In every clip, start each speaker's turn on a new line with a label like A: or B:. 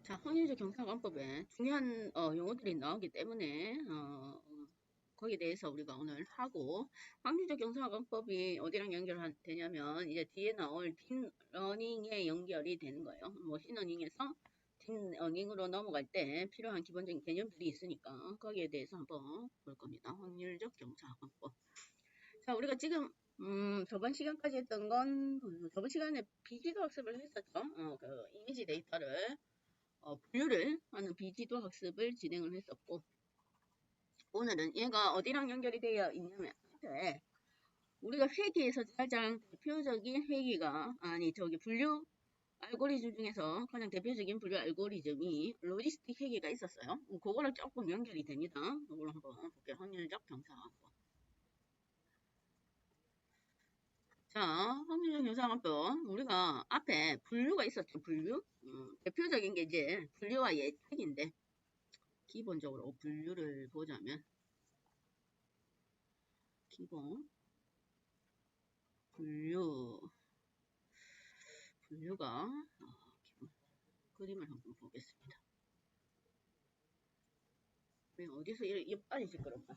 A: 자, 확률적 경사관법에 중요한 용어들이 나오기 때문에 거기에 대해서 우리가 오늘 하고, 확률적 경사관법이 어디랑 연결되냐면 이제 뒤에 나올 딥러닝에 연결이 되는 거예요. 머신러닝에서 딥러닝으로 넘어갈 때 필요한 기본적인 개념들이 있으니까 거기에 대해서 한번 볼 겁니다. 확률적 경사관법. 자, 우리가 지금 저번 시간까지 했던 건 저번 시간에 비지도 학습을 했었죠. 그 이미지 데이터를 분류를 하는 비지도 학습을 진행을 했었고, 오늘은 얘가 어디랑 연결이 되어 있냐면 앞에 우리가 회계에서 가장 대표적인 분류 알고리즘 중에서 가장 대표적인 분류 알고리즘이 로지스틱 회계가 있었어요. 그거랑 조금 연결이 됩니다. 이걸 한번 볼게요. 확률적 경사관법. 자, 확률적 경사관법. 우리가 앞에 분류가 있었죠. 분류. 대표적인 게 이제 분류와 예측인데, 기본적으로 분류를 보자면 기본 분류가 기본 그림을 한번 보겠습니다. 왜 어디서 이빨이 시끄럽다.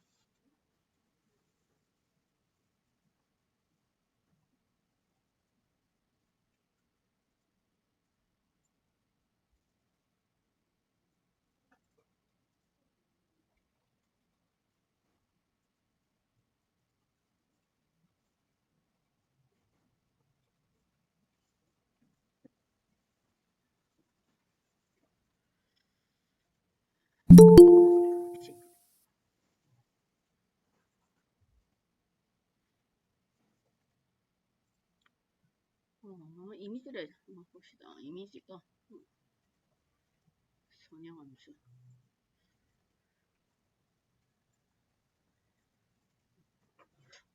A: 이미지를 한번 봅시다. 이미지가 선형함수.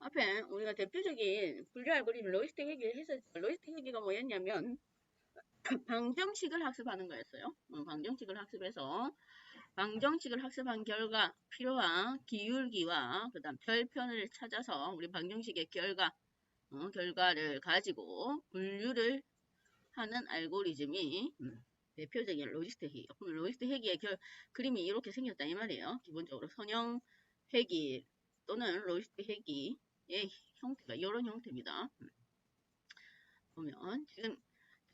A: 앞에 우리가 대표적인 분류 알고리즘 로지스틱 회계를 했었죠. 로지스틱 회계가 뭐였냐면 방정식을 학습하는 거였어요. 방정식을 학습해서 방정식을 학습한 결과 필요한 기울기와 그 다음 별편을 찾아서 우리 방정식의 결과를 가지고 분류를 하는 알고리즘이 대표적인 로지스틱 회계. 그럼 로지스틱 회계의 그림이 이렇게 생겼다 이 말이에요. 기본적으로 선형 회계 또는 로지스틱 회계의 형태가 이런 형태입니다. 보면 지금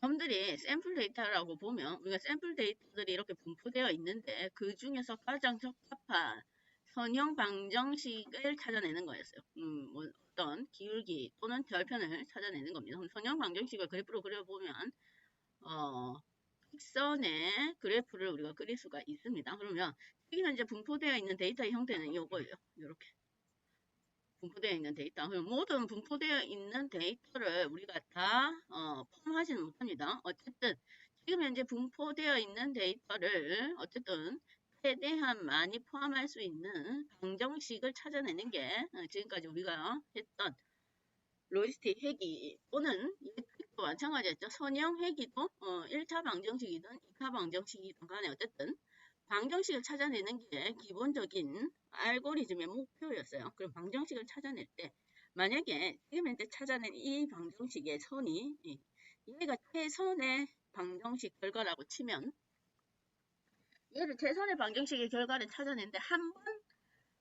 A: 점들이 샘플 데이터라고 보면 우리가 샘플 데이터들이 이렇게 분포되어 있는데 그 중에서 가장 적합한 선형 방정식을 찾아내는 거였어요. 어떤 기울기 또는 별편을 찾아내는 겁니다. 선형 방정식을 그래프로 그려보면 직선의 그래프를 우리가 그릴 수가 있습니다. 그러면 여기는 이제 분포되어 있는 데이터의 형태는 이거예요. 이렇게 분포되어 있는 데이터. 그럼 모든 분포되어 있는 데이터를 우리가 다 포함하지는 못합니다. 어쨌든 지금 현재 분포되어 있는 데이터를 어쨌든 최대한 많이 포함할 수 있는 방정식을 찾아내는 게 지금까지 우리가 했던 로지스틱 회기 또는 예측도 마찬가지였죠. 선형 회기도 1차 방정식이든 2차 방정식이든 간에 어쨌든 방정식을 찾아내는 게 기본적인 알고리즘의 목표였어요. 그럼 방정식을 찾아낼 때 만약에 지금 현재 찾아낸 이 방정식의 선이 얘가 최선의 방정식 결과라고 치면 얘를 최선의 방정식의 결과를 찾아내는데 한 번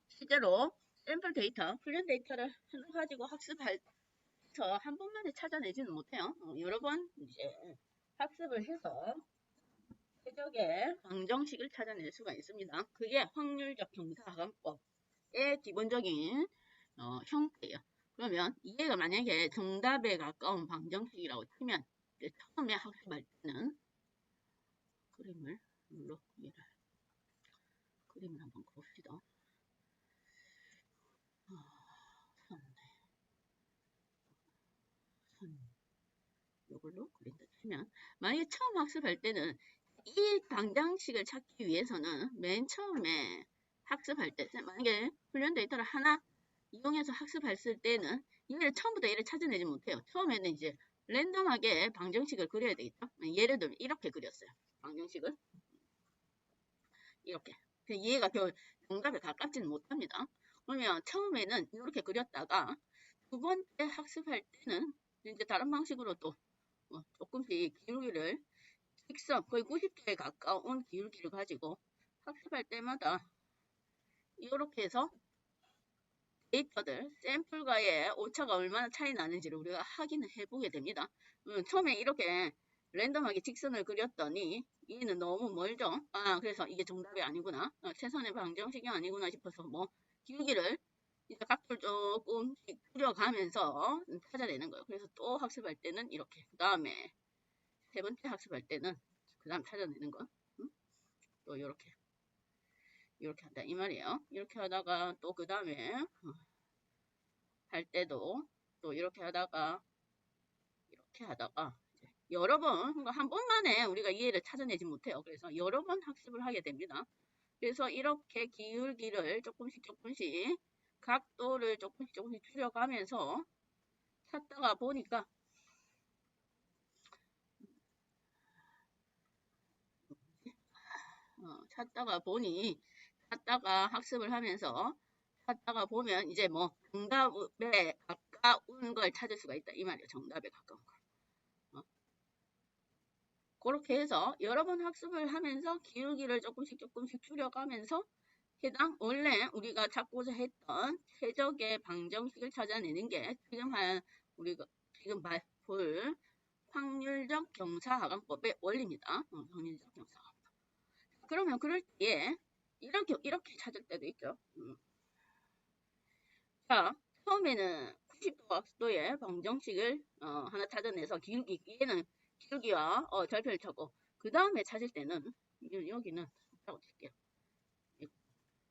A: 실제로 샘플 데이터, 훈련 데이터를 가지고 학습할 한 번만에 찾아내지는 못해요. 여러 번 이제 학습을 해서 최적의 방정식을 찾아낼 수가 있습니다. 그게 확률적 경사관법의 기본적인 형태예요. 그러면 이해가 만약에 정답에 가까운 방정식이라고 치면 처음에 학습할 때는 그림을 한번 봅시다. 이걸로 그린다 치면 만약에 처음 학습할 때는 이 방정식을 찾기 위해서는 맨 처음에 학습할 때 만약에 훈련 데이터를 하나 이용해서 학습했을 때는 처음부터 얘를 찾아내지 못해요. 처음에는 이제 랜덤하게 방정식을 그려야 되겠죠. 예를 들면 이렇게 그렸어요. 방정식을 이렇게. 얘가 정답에 가깝지는 못합니다. 그러면 처음에는 이렇게 그렸다가 두 번째 학습할 때는 이제 다른 방식으로 또 조금씩 기울기를 직선 거의 90도에 가까운 기울기를 가지고 학습할 때마다 이렇게 해서 데이터들, 샘플과의 오차가 얼마나 차이 나는지를 우리가 확인을 해보게 됩니다. 처음에 이렇게 랜덤하게 직선을 그렸더니 얘는 너무 멀죠? 그래서 이게 정답이 아니구나. 최선의 방정식이 아니구나 싶어서 뭐 기울기를 이제 각도를 조금씩 줄여가면서 찾아내는 거예요. 그래서 또 학습할 때는 이렇게, 그 다음에 세 번째 학습할 때는 그 다음 찾아내는 거, 또 이렇게 한다 이 말이에요. 이렇게 하다가 또 그 다음에 할 때도 또 이렇게 하다가 이제 여러 번, 한 번만에 우리가 이해를 찾아내지 못해요. 그래서 여러 번 학습을 하게 됩니다. 그래서 이렇게 기울기를 조금씩 각도를 조금씩 줄여가면서 찾다가 보니까 찾다가 학습을 하면서 찾다가 보면 이제 뭐 정답에 가까운 걸 찾을 수가 있다 이 말이에요. 정답에 가까운 거. 그렇게 해서 여러 번 학습을 하면서 기울기를 조금씩 줄여가면서 해당 원래 우리가 찾고자 했던 최적의 방정식을 찾아내는 게 우리가 지금 볼 확률적 경사하강법의 원리입니다. 확률적 경사하강법. 그러면 그럴 때에 이렇게 찾을 때도 있죠. 자, 처음에는 90도의 방정식을 하나 찾아내서 얘는 기울기와 절편을 찾고 그 다음에 찾을 때는 여기는 뭐라고 칠게요.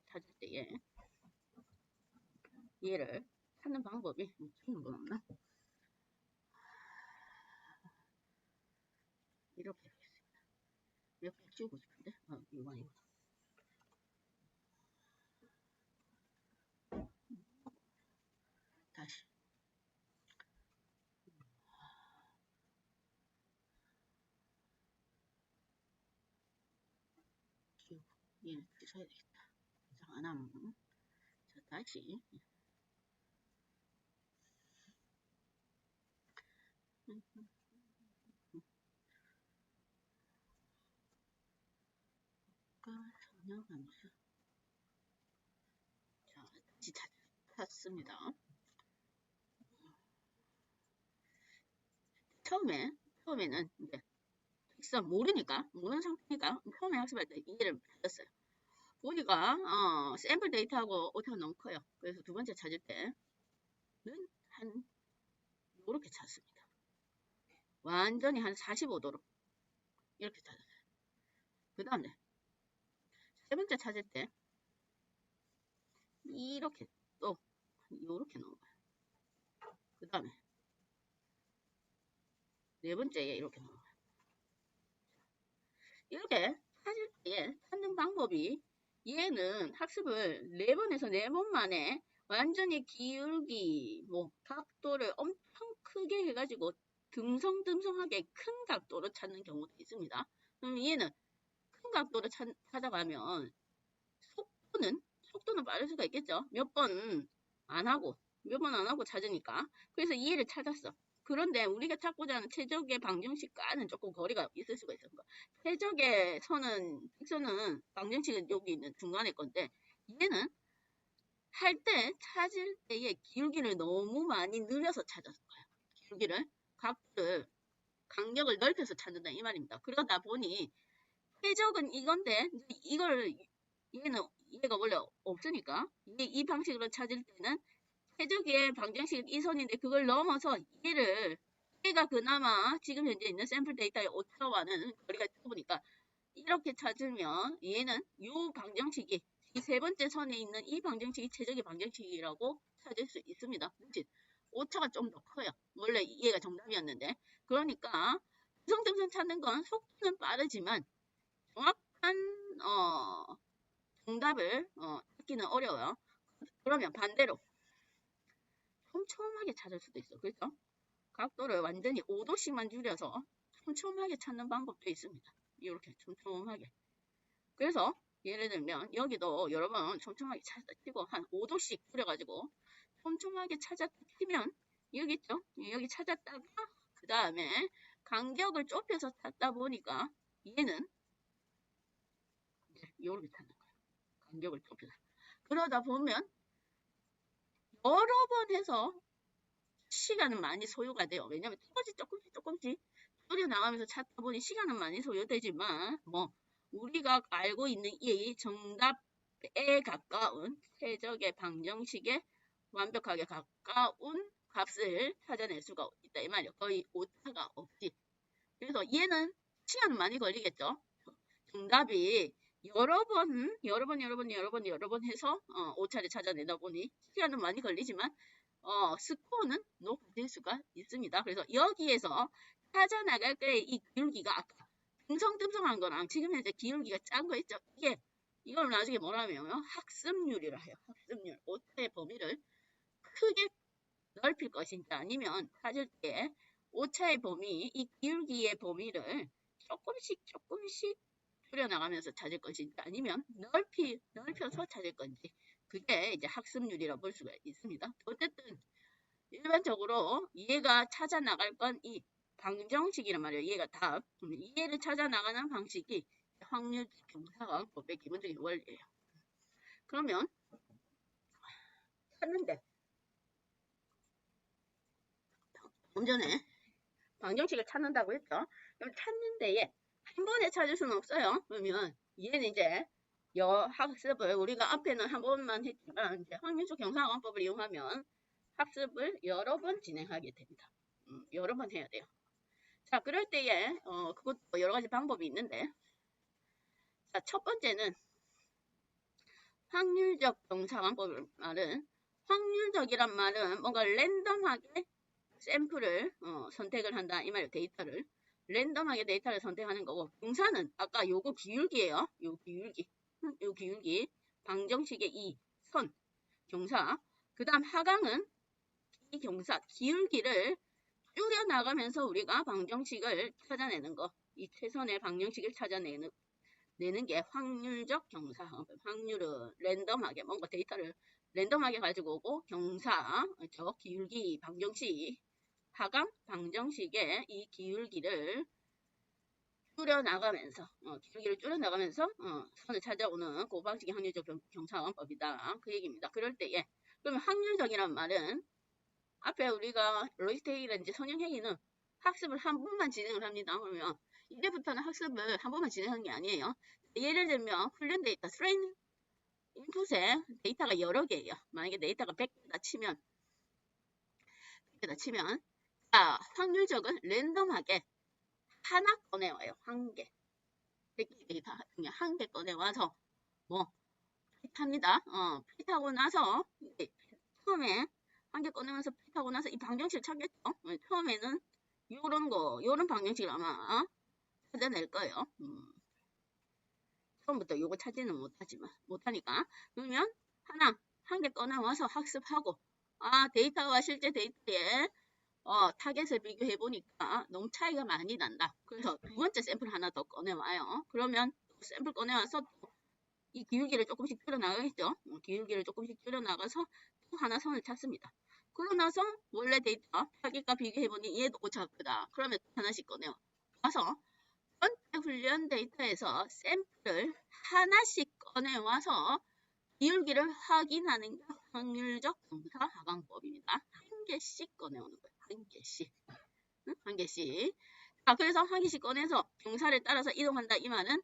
A: 찾을 때에 얘를 찾는 방법이 틀린 건 없나? 이렇게 하겠습니다. 몇 개 지우고 싶은데 이거 아니구나. 다시 지우고 얘는 써야 되겠다. 이상 안 하면 자 다시 성형함수 자 다시 찾습니다. 처음에는 이제 직선 모르는 상태니까 처음에 학습할 때 이해를 못했어요. 보니까 샘플 데이터하고 오차가 너무 커요. 그래서 두 번째 찾을 때는 한 이렇게 찾습니다. 완전히 한 45도로 이렇게 찾았어요. 그 다음에 세 번째 찾을 때 이렇게 또 이렇게 넣은 거예요. 그 다음에 네 번째에 이렇게 넣은 거예요. 이렇게 찾을 때 찾는 방법이 얘는 학습을 4번에서 4번 만에 완전히 기울기, 각도를 엄청 크게 해가지고 듬성듬성하게 큰 각도로 찾는 경우도 있습니다. 그럼 얘는 큰 각도로 찾아가면 속도는 빠를 수가 있겠죠. 몇 번 안 하고 찾으니까. 그래서 이해를 찾았어. 그런데 우리가 찾고자 하는 최적의 방정식과는 조금 거리가 있을 수가 있어요. 최적의 직선은 방정식은 여기 있는 중간에 건데 얘는 찾을 때에 기울기를 너무 많이 늘려서 찾았을 거예요. 기울기를 간격을 넓혀서 찾는다 이 말입니다. 그러다 보니 최적은 이건데 얘가 원래 없으니까 이 방식으로 찾을 때는 최적의 방정식 이 선인데 그걸 넘어서 얘가 그나마 지금 현재 있는 샘플 데이터의 오차와는 거리가 좁으니까 이렇게 찾으면 얘는 이 방정식이 이 세 번째 선에 있는 이 방정식이 최적의 방정식이라고 찾을 수 있습니다. 오차가 좀 더 커요. 원래 얘가 정답이었는데 그러니까 듬성듬성 찾는 건 속도는 빠르지만 정확한 정답을 찾기는 어려워요. 그러면 반대로 촘촘하게 찾을 수도 있어. 그렇죠? 각도를 완전히 5도씩만 줄여서 촘촘하게 찾는 방법도 있습니다. 이렇게 촘촘하게. 그래서 예를 들면 여기도 여러 번 촘촘하게 찾았다 치고 한 5도씩 줄여가지고 촘촘하게 찾았다 치면 여기 있죠? 여기 찾았다가 그 다음에 간격을 좁혀서 찾다 보니까 얘는 이제 요렇게 찾는 거예요. 간격을 좁혀서. 그러다 보면 여러 번 해서 시간은 많이 소요가 돼요. 왜냐면 조금씩 줄여나가면서 찾다 보니 시간은 많이 소요되지만 뭐 우리가 알고 있는 이 정답에 가까운 최적의 방정식에 완벽하게 가까운 값을 찾아낼 수가 있다 이 말이에요. 거의 오차가 없지. 그래서 얘는 시간은 많이 걸리겠죠. 정답이 여러 번 해서 오차를 찾아내다 보니 시간은 많이 걸리지만 스코어는 높아질 수가 있습니다. 그래서 여기에서 찾아나갈 때의 이 기울기가 아까 듬성듬성한 거랑 지금 현재 기울기가 짠 거 있죠. 이걸 나중에 뭐라면 학습률이라 해요. 학습률. 오차의 범위를 크게 넓힐 것인지 아니면 찾을 때 오차의 범위, 이 기울기의 범위를 조금씩 줄여나가면서 찾을 것인지 아니면 넓혀서 찾을 건지 그게 이제 학습률이라고 볼 수가 있습니다. 어쨌든 일반적으로 얘가 찾아나갈 건 이 방정식이란 말이에요. 얘가 답. 얘를 찾아나가는 방식이 확률 경사관법의 기본적인 원리예요. 그러면 찾는데 좀 전에 방정식을 찾는다고 했죠. 그럼 찾는데 얘 한 번에 찾을 수는 없어요. 그러면 얘는 이제 학습을 우리가 앞에는 한 번만 했지만 이제 확률적 경사관법을 이용하면 학습을 여러 번 진행하게 됩니다. 여러 번 해야 돼요. 자, 그럴 때에 그것도 여러 가지 방법이 있는데 자, 첫 번째는 확률적 경사관법을 말은 확률적이란 말은 뭔가 랜덤하게 샘플을 선택을 한다 이 말이에요. 데이터를 랜덤하게 데이터를 선택하는 거고 경사는 아까 요거 기울기예요. 요 기울기 방정식의 이 선 경사 그 다음 하강은 이 경사 기울기를 줄여나가면서 우리가 방정식을 찾아내는 거 이 최선의 방정식을 찾아내는 게 확률적 경사 확률은 랜덤하게 뭔가 데이터를 랜덤하게 가지고 오고 경사 저 기울기 방정식 하강 방정식의 이 기울기를 줄여나가면서 선을 찾아오는 그 방식이 확률적 경사관법이다. 그 얘기입니다. 그럴 때에 그러면 확률적이란 말은 앞에 우리가 로이스테이라든지 선형행위는 학습을 한 번만 진행을 합니다. 그러면 이제부터는 학습을 한 번만 진행하는 게 아니에요. 예를 들면 훈련 데이터, 트레이닝 인풋에 데이터가 여러 개예요. 만약에 데이터가 100개다 치면 자, 확률적은 랜덤하게 하나 꺼내와요. 한 개. 100개 데이터 중에 한 개 꺼내와서 뭐 필타입니다. 필타고 나서 처음에 한 개 꺼내면서 필타고 나서 이 방정식을 찾겠죠. 처음에는 요런 방정식을 아마 찾아낼 거예요. 처음부터 요거 찾지는 못하니까. 그러면 한 개 꺼내와서 학습하고 데이터와 실제 데이터에 타겟을 비교해 보니까 너무 차이가 많이 난다. 그래서 두 번째 샘플 하나 더 꺼내와요. 그러면 샘플 꺼내와서 이 기울기를 조금씩 줄여나가겠죠. 기울기를 조금씩 줄여나가서 또 하나 선을 찾습니다. 그러고 나서 원래 데이터 타겟과 비교해 보니 얘도 오차가 크다. 그러면 하나씩 꺼내와서 전체 훈련 데이터에서 샘플을 하나씩 꺼내와서 기울기를 확인하는 게 확률적 경사 하강법입니다. 한 개씩 꺼내오는 거예요. 한 개씩. 자, 그래서 한 개씩 꺼내서 경사를 따라서 이동한다. 이 말은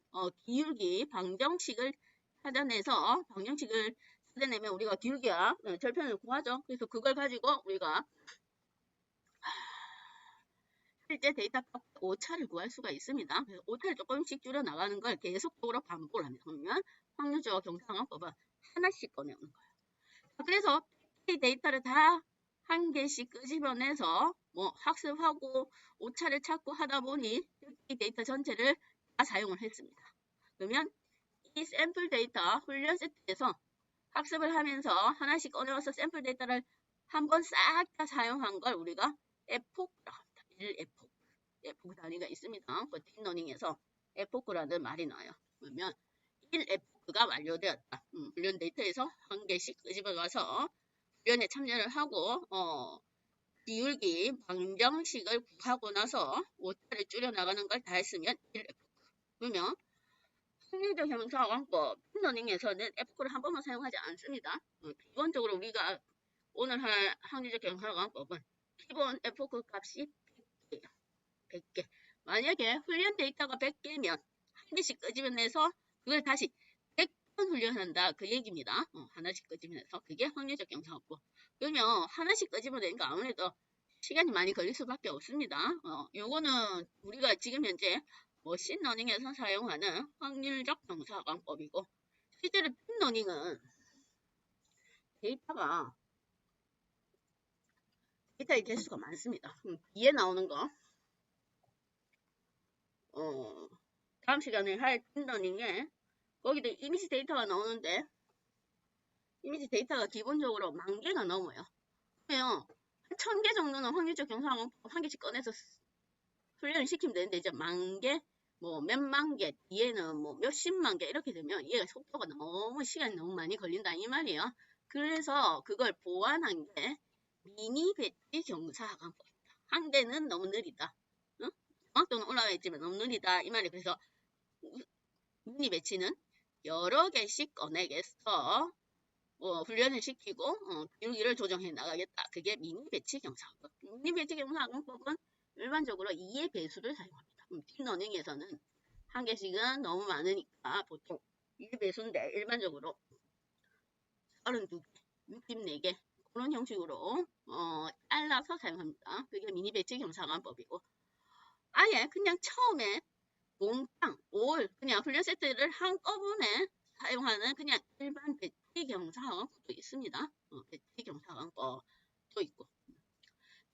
A: 기울기 방정식을 찾아내서 방정식을 찾아내면 우리가 기울기와 절편을 구하죠. 그래서 그걸 가지고 우리가 실제 데이터 오차를 구할 수가 있습니다. 그래서 오차를 조금씩 줄여나가는 걸 계속적으로 반복을 합니다. 그러면 확률적 경사관법은 하나씩 꺼내오는 거예요. 그래서 이 데이터를 다 한 개씩 끄집어내서 학습하고 오차를 찾고 하다 보니 이 데이터 전체를 다 사용을 했습니다. 그러면 이 샘플 데이터 훈련 세트에서 학습을 하면서 하나씩 꺼내와서 샘플 데이터를 한번 싹 다 사용한 걸 우리가 에포크라고 합니다. 1에포크 단위가 있습니다. 그 딥러닝에서 에포크라는 말이 나와요. 그러면 1에포크가 완료되었다. 훈련 데이터에서 한 개씩 끄집어가서 훈련에 참여를 하고 기울기 방정식을 구하고 나서 오차를 줄여나가는 걸 다 했으면 1에포크. 그러면 확률적 형사관법 딥러닝에서는 에프코를 한 번만 사용하지 않습니다. 기본적으로 우리가 오늘 할 확률적 형사관법은 기본 에프코 값이 100개예요. 100개. 만약에 훈련 데이터가 100개면 한 개씩 끄집어내서 그걸 다시 100번 훈련한다 그 얘기입니다. 하나씩 끄집어내서 그게 확률적 형사관법. 그러면 하나씩 끄집어내니까 아무래도 시간이 많이 걸릴 수밖에 없습니다. 요거는 우리가 지금 현재 머신러닝에서 사용하는 확률적 형사관법이고 실제로 딥러닝은 데이터의 개수가 많습니다. 뒤에 나오는 거 다음 시간에 할 딥러닝에 거기도 이미지 데이터가 나오는데 이미지 데이터가 기본적으로 10,000개가 넘어요. 그러면 1,000개 정도는 확률적 형사관법 한 개씩 꺼내서 훈련을 시키면 되는데 이제 10,000개 뭐 몇만 개 뒤에는 뭐 몇십만 개 이렇게 되면 얘가 속도가 너무 시간이 너무 많이 걸린다 이 말이에요. 그래서 그걸 보완한 게 미니 배치 경사관법입니다. 한 개는 너무 느리다. 정확도는 올라가 있지만 너무 느리다 이 말이에요. 그래서 미니 배치는 여러 개씩 꺼내겠어 훈련을 시키고 기울기를 조정해 나가겠다. 그게 미니 배치 경사관법. 미니 배치 경사관법은 일반적으로 2의 배수를 사용합니다. 딥러닝에서는 한 개씩은 너무 많으니까 보통 2의 배수인데 일반적으로 32개, 64개 그런 형식으로 잘라서 사용합니다. 그게 미니 배치 경사관법이고 아예 그냥 처음에 몽땅 올 그냥 훈련 세트를 한꺼번에 사용하는 그냥 일반 배치 경사관법도 있습니다. 배치 경사관법도 있고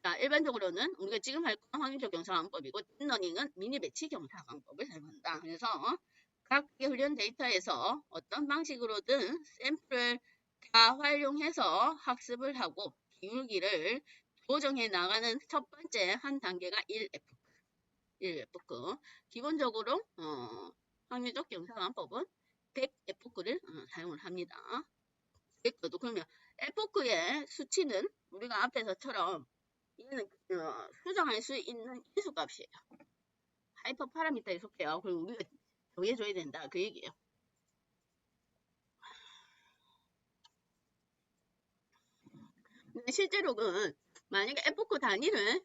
A: 자, 일반적으로는 우리가 지금 할 건 확률적 경사관법이고 딥러닝은 미니 배치 경사관법을 사용한다. 그래서 각 훈련 데이터에서 어떤 방식으로든 샘플을 다 활용해서 학습을 하고 기울기를 조정해 나가는 첫 번째 한 단계가 1F급. 기본적으로 확률적 경사관법은 100F급을 사용을 합니다. 100F도 그러면 F급의 수치는 우리가 앞에서처럼 얘는 수정할 수 있는 인수값이에요. 하이퍼 파라미터에 속해요. 그리고 우리가 정해줘야 된다. 그 얘기예요. 실제로는 만약에 F급 단위를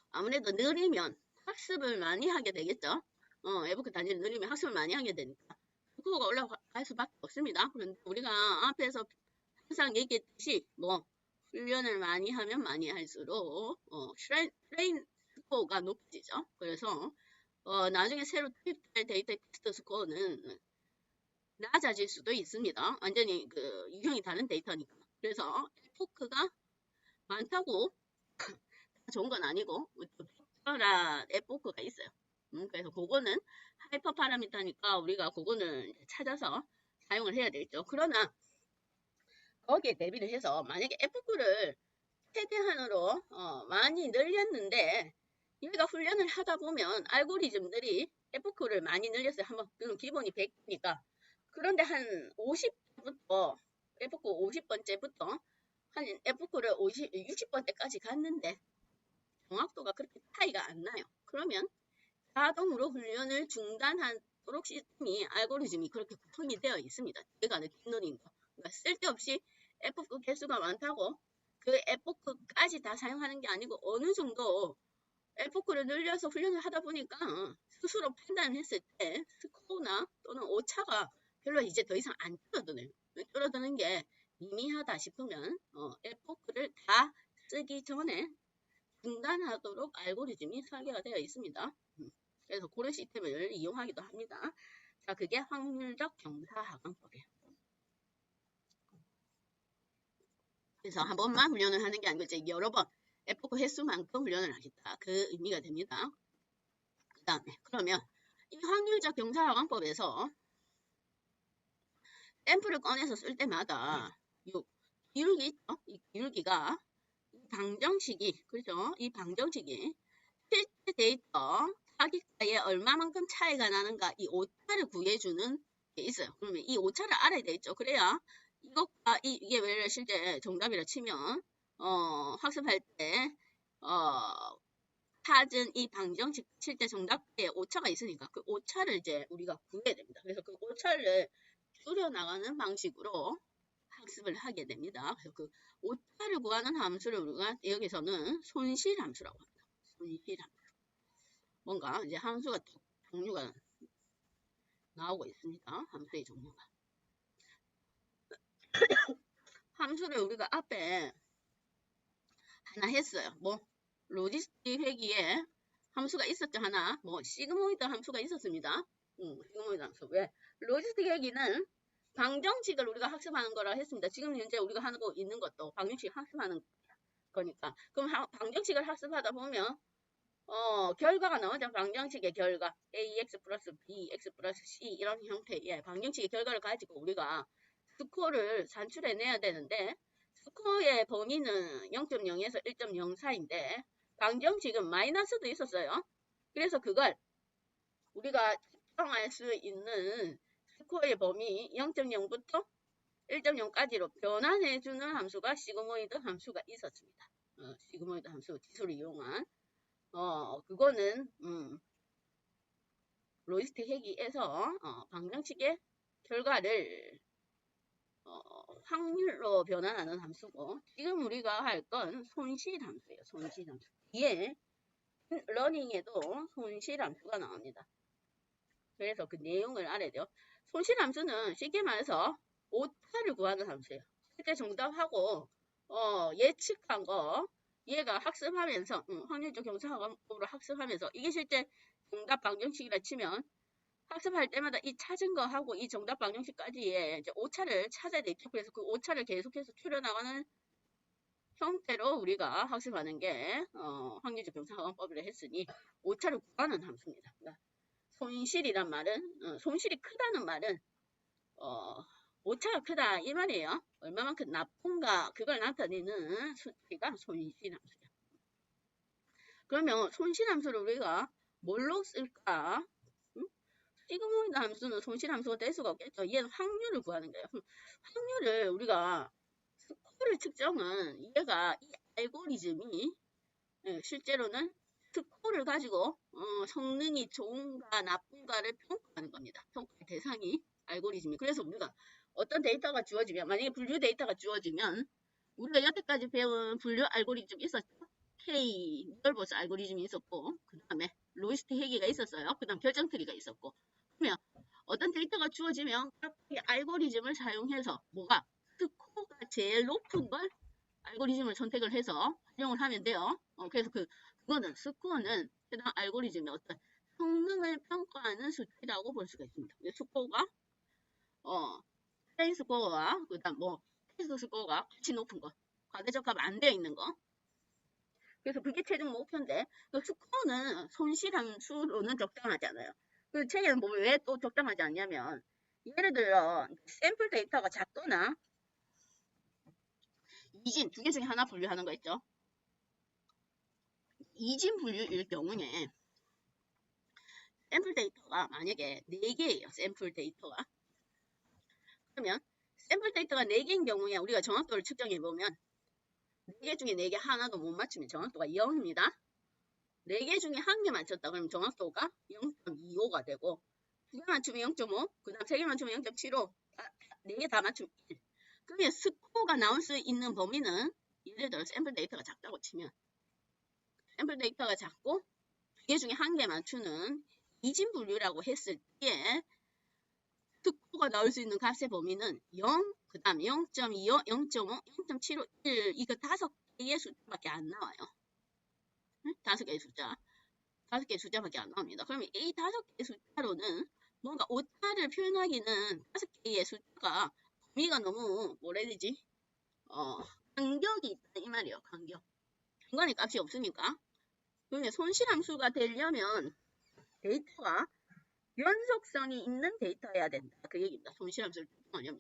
A: 아무래도 느리면 학습을 많이 하게 되겠죠. F급 단위를 느리면 학습을 많이 하게 되니까 F급가 올라갈 수밖에 없습니다. 그런데 우리가 앞에서 항상 얘기했듯이 훈련을 많이 하면 많이 할수록 트레인 스코어가 높아지죠. 그래서 나중에 새로 투입될 데이터 테스트 스코어는 낮아질 수도 있습니다. 완전히 그 유형이 다른 데이터니까. 그래서 F가 많다고 좋은 건 아니고 특별한 F가 있어요. 그래서 그거는 하이퍼 파라미터니까 우리가 그거는 찾아서 사용을 해야 되겠죠. 그러나 거기에 대비를 해서 만약에 F를 최대한으로 많이 늘렸는데 얘가 훈련을 하다 보면 알고리즘들이 F를 많이 늘렸어요. 한번 그럼 기본이 100이니까 그런데 한 50부터 F 50번째부터 한 F를 60번째까지 갔는데 정확도가 그렇게 차이가 안 나요. 그러면 자동으로 훈련을 중단하도록 시스템이 알고리즘이 그렇게 구성이 되어 있습니다. 제가 딥러닝 그러니까 쓸데없이 F급 개수가 많다고 그 F급까지 다 사용하는 게 아니고 어느 정도 F급을 늘려서 훈련을 하다 보니까 스스로 판단을 했을 때 스코어나 또는 오차가 별로 이제 더 이상 안 줄어드네요. 줄어드는 게 미미하다 싶으면 F급을 다 쓰기 전에 중단하도록 알고리즘이 설계가 되어 있습니다. 그래서 그런 시스템을 이용하기도 합니다. 자, 그게 확률적 경사하강법이에요. 그래서 한 번만 훈련을 하는 게 아니고 이제 여러 번 F 횟수만큼 훈련을 하겠다. 그 의미가 됩니다. 그 다음에 그러면 이 확률적 경사하강법에서 샘플을 꺼내서 쓸 때마다 이 기울기 있죠? 이 기울기가 방정식이 그렇죠? 이 방정식이 실제 데이터 사기가에 얼마만큼 차이가 나는가 이 오차를 구해주는 게 있어요. 그러면 이 오차를 알아야 되겠죠. 그래야 이것과 이게 왜 실제 정답이라 치면 학습할 때 찾은 이 방정식 실제 정답에 오차가 있으니까 그 오차를 이제 우리가 구해야 됩니다. 그래서 그 오차를 줄여나가는 방식으로 학습을 하게 됩니다. 그래서 그 오차를 구하는 함수를 우리가 여기서는 손실함수라고 합니다. 손실함수. 뭔가 이제 함수가 종류가 나오고 있습니다. 함수의 종류가. 함수를 우리가 앞에 하나 했어요. 뭐 로지스틱 회기에 함수가 있었죠. 하나. 뭐 시그모이드 함수가 있었습니다. 시그모이드 함수. 왜? 로지스틱 회기는 방정식을 우리가 학습하는 거라 했습니다. 지금 현재 우리가 하고 있는 것도 방정식 학습하는 거니까. 그럼 방정식을 학습하다 보면 결과가 나오죠. 방정식의 결과. ax 플러스 bx 플러스 c 이런 형태의 방정식의 결과를 가지고 우리가 스코어를 산출해내야 되는데 스코어의 범위는 0.0에서 1.04인데 방정식은 마이너스도 있었어요. 그래서 그걸 우리가 측정할 수 있는 스코어의 범위 0.0부터 1.0까지로 변환해주는 함수가 시그모이드 함수가 있었습니다. 시그모이드 함수 기술을 이용한 그거는 로지스틱 회기에서 방정식의 결과를 확률로 변환하는 함수고 지금 우리가 할 건 손실 함수예요. 손실 함수. 뒤에 러닝에도 손실 함수가 나옵니다. 그래서 그 내용을 알아야 돼요. 손실 함수는 쉽게 말해서 오차를 구하는 함수예요. 실제 정답하고 예측한 거 얘가 학습하면서 확률적 경사학원법으로 학습하면서 이게 실제 정답 방정식이라 치면 학습할 때마다 이 찾은 거하고 이 정답 방정식까지의 이제 오차를 찾아야 되죠. 그래서 그 오차를 계속해서 추려나가는 형태로 우리가 학습하는 게 확률적 경사학원법이라 했으니 오차를 구하는 함수입니다. 그러니까 손실이란 말은 손실이 크다는 말은 오차가 크다 이 말이에요. 얼마만큼 나쁜가 그걸 나타내는 수치가 손실 함수예요. 그러면 손실 함수를 우리가 뭘로 쓸까? 시그모이드 함수는 손실 함수가 될 수가 없겠죠. 얘는 확률을 구하는 거예요. 확률을 우리가 스코어를 측정은 얘가 이 알고리즘이 실제로는 스코어를 가지고 성능이 좋은가 나쁜가를 평가하는 겁니다. 평가의 대상이 알고리즘이. 그래서 우리가 어떤 데이터가 주어지면 만약에 분류 데이터가 주어지면 우리가 여태까지 배운 분류 알고리즘 있었죠. K 뉴럴버스 알고리즘이 있었고 그 다음에 로지스틱 회기가 있었어요. 그 다음 결정 트리가 있었고 그러면 어떤 데이터가 주어지면 각각의 알고리즘을 사용해서 뭐가 스코어가 제일 높은 걸 알고리즘을 선택을 해서 활용을 하면 돼요. 그래서 그거는 스코어는 해당 알고리즘의 어떤 성능을 평가하는 수치라고 볼 수가 있습니다. 스코어가 트레인 스코어와 그다음 뭐 테스트 스코어가 같이 높은 거, 과대적합 안 되어 있는 거. 그래서 그게 최종 목표인데 그 스코어는 손실함수로는 적당하지 않아요. 그 책에는 뭐 왜 또 적당하지 않냐면 예를 들어 샘플 데이터가 작거나 이진 두 개 중에 하나 분류하는 거 있죠. 이진 분류일 경우에 샘플 데이터가 만약에 4개예요. 샘플 데이터가. 그러면 샘플 데이터가 4개인 경우에 우리가 정확도를 측정해 보면 4개 중에 4개 하나도 못 맞추면 정확도가 0입니다. 4개 중에 1개 맞췄다 그러면 정확도가 0.25가 되고 2개 맞추면 0.5, 그 다음 3개 맞추면 0.75, 4개 다 맞추면 1. 그러면 스코어가 나올 수 있는 범위는 예를 들어 샘플 데이터가 작다고 치면 샘플 데이터가 작고 2개 중에 1개 맞추는 이진 분류라고 했을 때 스코어가 나올 수 있는 값의 범위는 0, 그 다음 0.25, 0.5, 0.75, 1 이거 5개의 숫자밖에 안 나와요. 5개의 숫자. 5개의 숫자밖에 안 나옵니다. 그러면 이 5개의 숫자로는 뭔가 오차를 표현하기는 5개의 숫자가 범위가 너무 뭐라 해야 되지? 간격이 있다 이 말이에요. 간격. 중간에 값이 없으니까. 그러면 손실함수가 되려면 데이터가 연속성이 있는 데이터여야 된다. 그 얘기입니다. 손실함수를 측정하려면.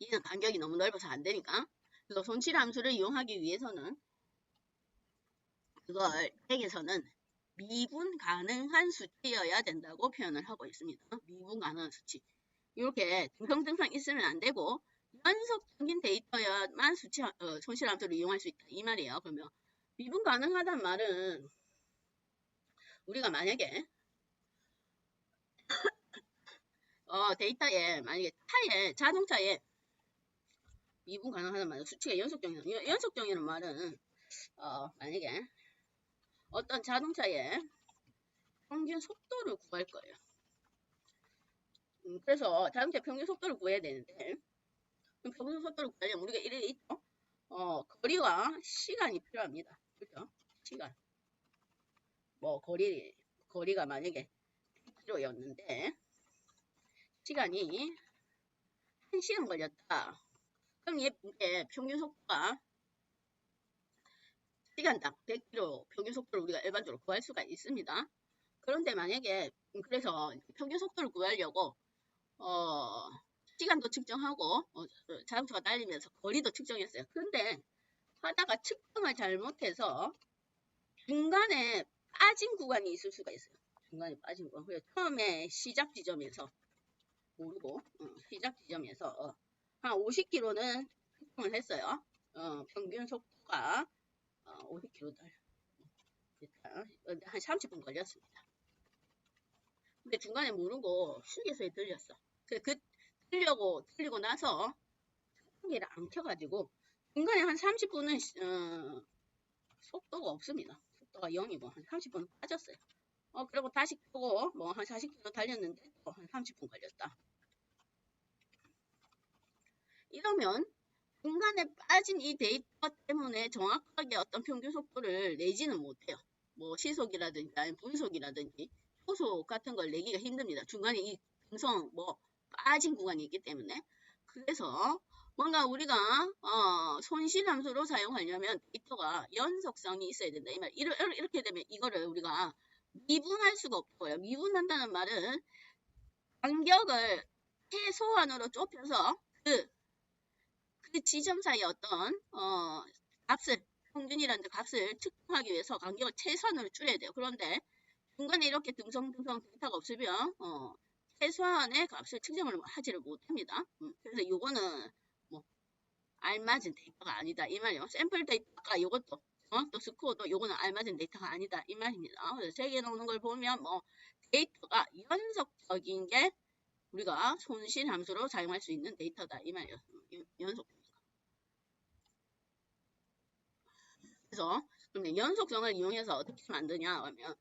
A: 얘는 간격이 너무 넓어서 안 되니까. 그래서 손실함수를 이용하기 위해서는 그걸 책에서는 미분 가능한 수치여야 된다고 표현을 하고 있습니다. 미분 가능한 수치. 이렇게 등성등성 있으면 안 되고 연속적인 데이터야만 손실함수를 이용할 수 있다. 이 말이에요. 그러면 미분 가능하다는 말은 우리가 만약에 데이터에 만약에 차에 자동차에 미분 가능하다는 말은 수치가 연속정이다. 연속정이라는 말은 만약에 어떤 자동차의 평균 속도를 구할 거예요. 그래서 자동차 평균 속도를 구해야 되는데 평균 속도를 구하려면 우리가 이래 있죠. 거리와 시간이 필요합니다. 그렇죠? 시간. 뭐 거리가 만약에 100km였는데 시간이 1시간 걸렸다. 그럼 얘 평균 속도가 시간당 100km 평균 속도를 우리가 일반적으로 구할 수가 있습니다. 그런데 만약에 그래서 평균 속도를 구하려고 시간도 측정하고 자동차가 달리면서 거리도 측정했어요. 그런데 하다가 측정을 잘못해서 중간에 빠진 구간이 있을 수가 있어요. 중간에 빠진 구간. 그래서 처음에 시작 지점에서 모르고 시작 지점에서 한 50km는 측정을 했어요. 평균 속도가 50km 한 30분 걸렸습니다. 근데 중간에 모르고 휴게소에 들렸어. 들리고 나서 충전기를 안 켜가지고 중간에 한 30분은 속도가 없습니다. 속도가 0이고 한 30분 빠졌어요. 그리고 다시 끄고 뭐 한 40km 달렸는데 또 한 30분 걸렸다. 이러면 중간에 빠진 이 데이터 때문에 정확하게 어떤 평균 속도를 내지는 못해요. 뭐 시속이라든지 아니면 분속이라든지 초속 같은 걸 내기가 힘듭니다. 중간에 이 등성 뭐 빠진 구간이 있기 때문에. 그래서 뭔가 우리가 손실 함수로 사용하려면 데이터가 연속성이 있어야 된다. 이렇게 되면 이거를 우리가 미분할 수가 없고요. 미분한다는 말은 간격을 최소한으로 좁혀서 그 지점 사이 어떤 값을 평균이라는 값을 측정하기 위해서 간격을 최소한으로 줄여야 돼요. 그런데 중간에 이렇게 등성등성 데이터가 없으면 최소한의 값을 측정을 하지를 못합니다. 그래서 이거는 뭐 알맞은 데이터가 아니다 이 말이에요. 샘플 데이터가 이것도 또 스코어도 요거는 알맞은 데이터가 아니다 이 말입니다. 그래서 세 개 놓는 걸 보면 뭐 데이터가 연속적인 게 우리가 손실 함수로 사용할 수 있는 데이터다 이 말이에요. 연속. 그래서 그럼 연속성을 이용해서 어떻게 만드냐 하면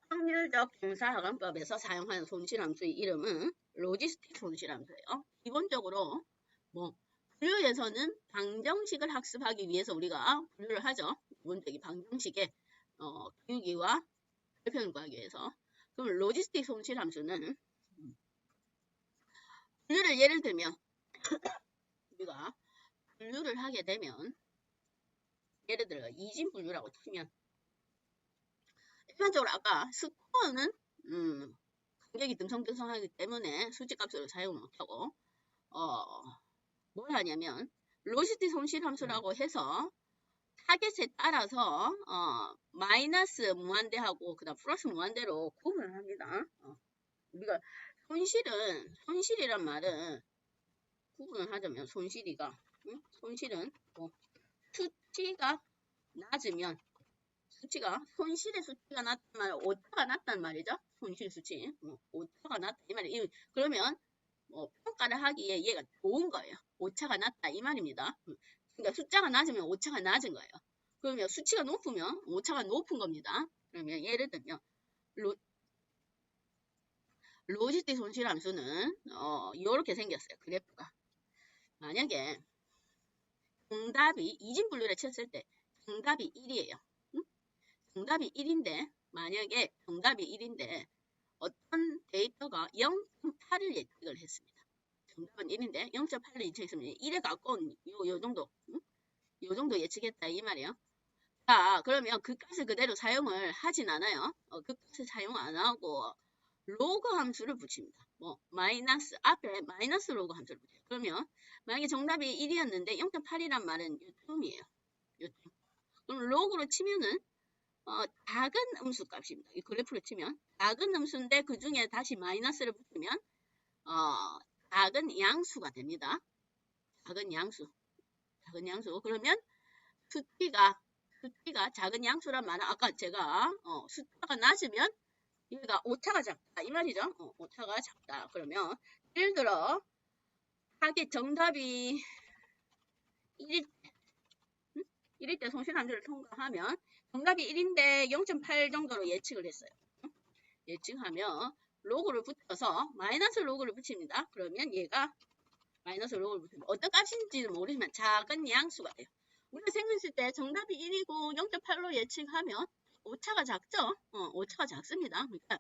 A: 확률적 경사하관법에서 사용하는 손실함수의 이름은 로지스틱 손실함수예요. 기본적으로 뭐 분류에서는 방정식을 학습하기 위해서 우리가 분류를 하죠. 기본적인 방정식의 기울기와 별표를 구하기 위해서. 그럼 로지스틱 손실함수는 분류를 예를 들면 우리가 분류를 하게 되면 예를 들어 이진 분류라고 치면 일반적으로 아까 스코어는 간격이 등성등성하기 때문에 수직값으로 사용을 못하고 뭘 하냐면 로지스틱 손실 함수라고 해서 타겟에 따라서 마이너스 무한대하고 그다음 플러스 무한대로 구분을 합니다. 우리가 손실이란 말은 구분을 하자면 손실은 뭐 수치가 낮으면 손실의 수치가 낮단 말은 오차가 낮단 말이죠. 손실 수치 오차가 낮다 이 말이에요. 그러면 평가를 하기에 얘가 좋은 거예요. 오차가 낮다 이 말입니다. 그러니까 숫자가 낮으면 오차가 낮은 거예요. 그러면 수치가 높으면 오차가 높은 겁니다. 그러면 예를 들면 로지스틱 손실 함수는 이렇게 생겼어요. 그래프가. 만약에 정답이 이진분류를 쳤을 때 정답이 1이에요. 정답이 1인데 만약에 정답이 1인데 어떤 데이터가 0.8을 예측을 했습니다. 정답은 1인데 0.8을 예측했으면 1에 가까운 요 정도 요 정도 예측했다 이 말이에요. 자 그러면 그 값을 그대로 사용을 하진 않아요. 그 값을 사용 안 하고 로그 함수를 붙입니다. 뭐 마이너스 앞에 마이너스 로그 함수를 붙여요. 그러면 만약에 정답이 1이었는데 0.8이란 말은 요쯤이에요. 요쯤. 그럼 로그로 치면은 작은 음수 값입니다. 이 그래프를 치면 작은 음수인데 그 중에 다시 마이너스를 붙이면 작은 양수가 됩니다. 작은 양수. 그러면 수치가 숫자가 작은 양수란 말은 아까 제가 숫자가 낮으면 여기가 오차가 작다 이 말이죠. 오차가 작다. 그러면 예를 들어 하기 정답이 1일 때, 1일 때 손실함수를 통과하면 정답이 1인데 0.8 정도로 예측을 했어요. 예측하면 로그를 붙여서 마이너스 로그를 붙입니다. 그러면 얘가 마이너스 로그를 붙이면 어떤 값인지는 모르지만 작은 양수가 돼요. 우리가 생겼을 때 정답이 1이고 0.8로 예측하면 오차가 작죠? 오차가 작습니다. 그러니까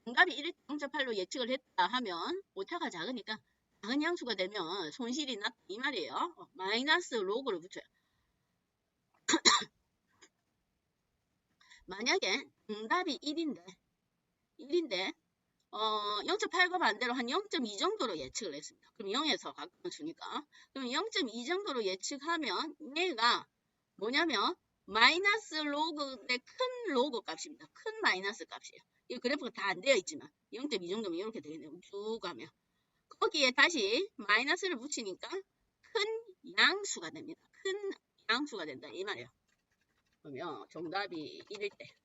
A: 정답이 1, 0.8로 예측을 했다 하면 오차가 작으니까 작은 양수가 되면 손실이 났다 이 말이에요. 마이너스 로그를 붙여요. 만약에 정답이 1인데 0.8과 반대로 한 0.2 정도로 예측을 했습니다. 그럼 0에서 가까운 수니까. 그럼 0.2 정도로 예측하면 얘가 뭐냐면 마이너스 로그의 큰 로그 값입니다. 큰 마이너스 값이에요. 이 그래프가 다 안 되어 있지만 0.2 정도면 이렇게 되겠네요. 쭉 가면. 거기에 다시 마이너스를 붙이니까 큰 양수가 됩니다. 큰 양수가 된다 이 말이에요. 그러면 정답이 1일 때